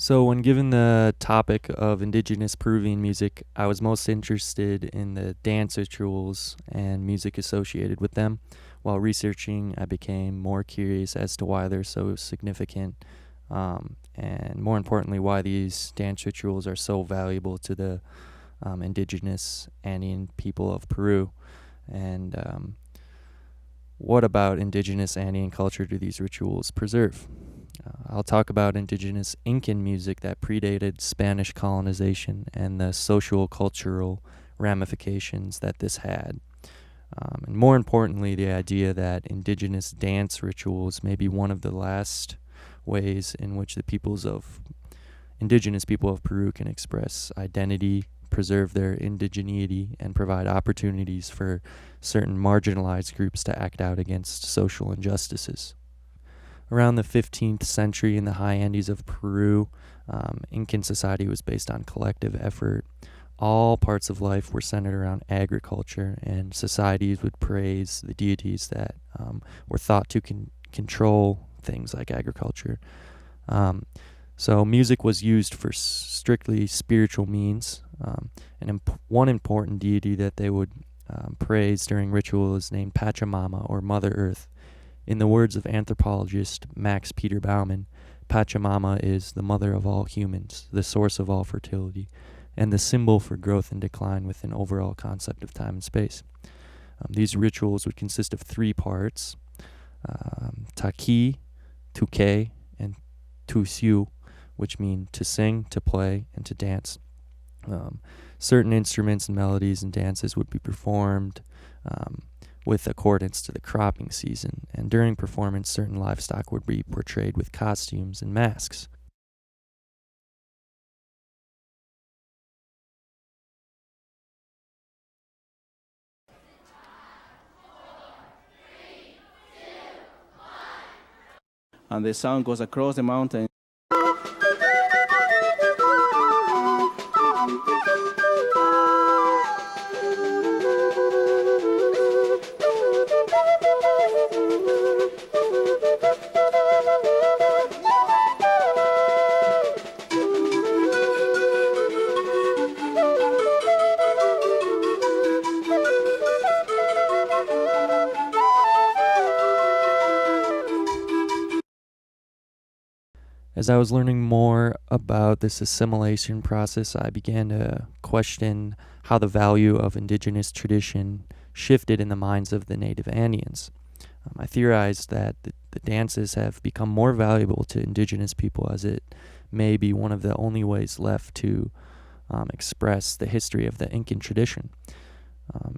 So, when given the topic of indigenous Peruvian music, I was most interested in the dance rituals and music associated with them. While researching, I became more curious as to why they're so significant, and more importantly, why these dance rituals are so valuable to the indigenous Andean people of Peru. And what about indigenous Andean culture do these rituals preserve? I'll talk about indigenous Incan music that predated Spanish colonization and the social cultural ramifications that this had. And more importantly, the idea that indigenous dance rituals may be one of the last ways in which the indigenous people of Peru can express identity, preserve their indigeneity, and provide opportunities for certain marginalized groups to act out against social injustices. Around the 15th century in the high Andes of Peru, Incan society was based on collective effort. All parts of life were centered around agriculture, and societies would praise the deities that were thought to control things like agriculture. So music was used for strictly spiritual means. One important deity that they would praise during ritual is named Pachamama, or Mother Earth. In the words of anthropologist Max Peter Baumann, Pachamama is the mother of all humans, the source of all fertility, and the symbol for growth and decline with an overall concept of time and space. These rituals would consist of three parts: taki, tuke, and tusiu, which mean to sing, to play, and to dance. Certain instruments and melodies and dances would be performed with accordance to the cropping season, and during performance, certain livestock would be portrayed with costumes and masks. And the sound goes across the mountain. As I was learning more about this assimilation process, I began to question how the value of indigenous tradition shifted in the minds of the native Andeans. I theorized that the dances have become more valuable to indigenous people as it may be one of the only ways left to express the history of the Incan tradition.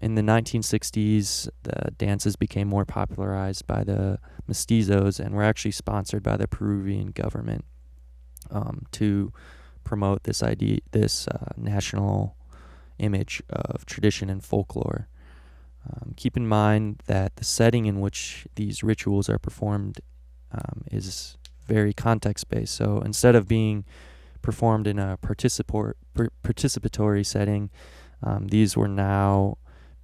In the 1960s, the dances became more popularized by the mestizos and were actually sponsored by the Peruvian government to promote this national image of tradition and folklore. Keep in mind that the setting in which these rituals are performed is very context-based. So instead of being performed in a participatory setting, these were now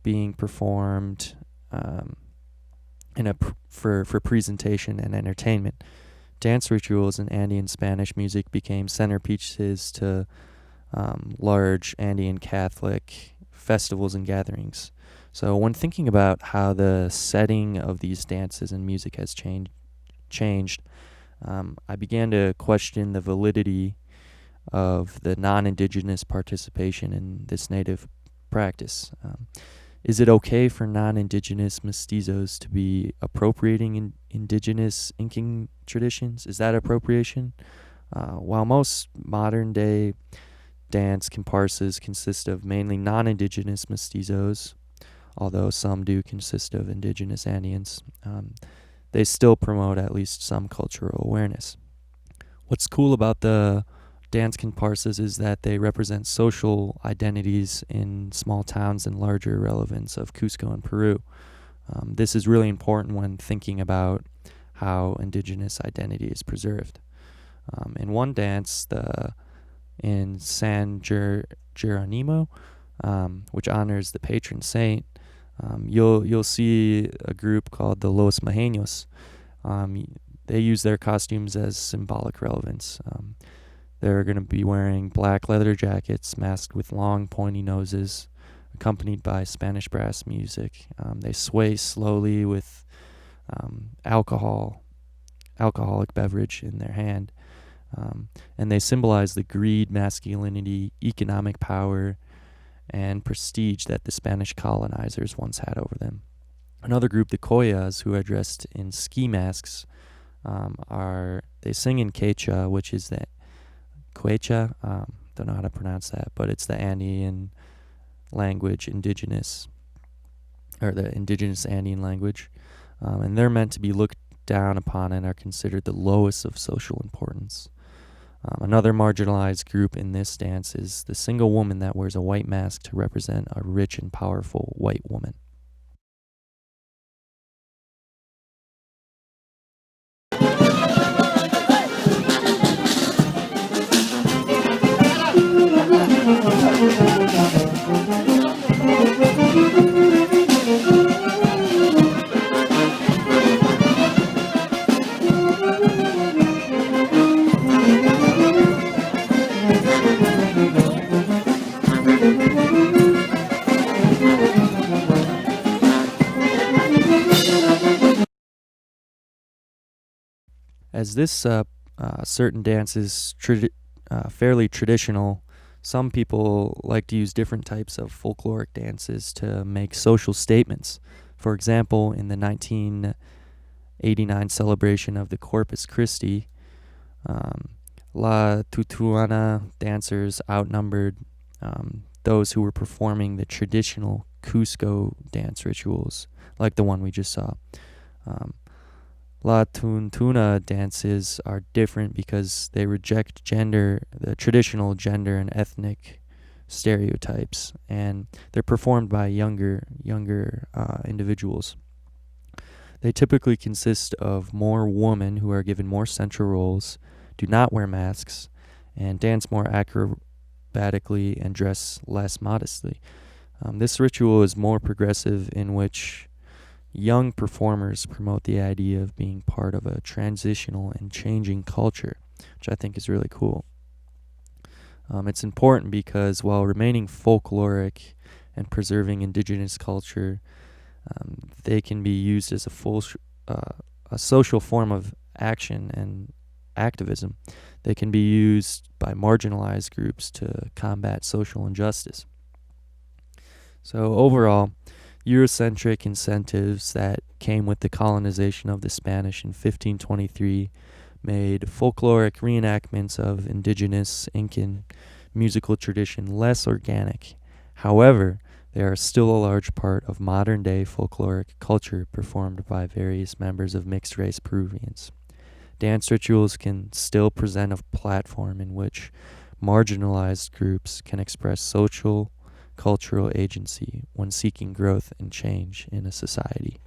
being performed for presentation and entertainment. Dance rituals in Andean Spanish music became centerpieces to large Andean Catholic festivals and gatherings. So when thinking about how the setting of these dances and music has changed, I began to question the validity of the non-indigenous participation in this native practice. Is it okay for non-indigenous mestizos to be appropriating indigenous Incan traditions? Is that appropriation? While most modern-day dance comparsas consist of mainly non-indigenous mestizos, although some do consist of indigenous Andeans, they still promote at least some cultural awareness. What's cool about the dance comparsas is that they represent social identities in small towns and larger relevance of Cusco and Peru. This is really important when thinking about how indigenous identity is preserved. In one dance, in San Geronimo, which honors the patron saint, you'll see a group called the Los Majeños. They use their costumes as symbolic relevance. They're going to be wearing black leather jackets masked with long, pointy noses, accompanied by Spanish brass music. They sway slowly with alcoholic beverage in their hand. And they symbolize the greed, masculinity, economic power, and prestige that the Spanish colonizers once had over them. Another group, the Koyas, who are dressed in ski masks, they sing in Quechua, which is the Quechua. Don't know how to pronounce that, but it's the Andean language, the indigenous Andean language, and they're meant to be looked down upon and are considered the lowest of social importance. Another marginalized group in this dance is the single woman that wears a white mask to represent a rich and powerful white woman. As this certain dance is fairly traditional, some people like to use different types of folkloric dances to make social statements. For example, in the 1989 celebration of the Corpus Christi, La Tutuana dancers outnumbered those who were performing the traditional Cusco dance rituals, like the one we just saw. La Tuntuna dances are different because they reject the traditional gender and ethnic stereotypes, and they're performed by younger individuals. They typically consist of more women who are given more central roles, do not wear masks, and dance more acrobatically and dress less modestly. This ritual is more progressive, in which young performers promote the idea of being part of a transitional and changing culture, which I think is really cool. It's important because while remaining folkloric and preserving indigenous culture, they can be used as a social form of action and activism. They can be used by marginalized groups to combat social injustice. So overall, Eurocentric incentives that came with the colonization of the Spanish in 1523 made folkloric reenactments of indigenous Incan musical tradition less organic. However, they are still a large part of modern-day folkloric culture performed by various members of mixed-race Peruvians. Dance rituals can still present a platform in which marginalized groups can express social cultural agency when seeking growth and change in a society.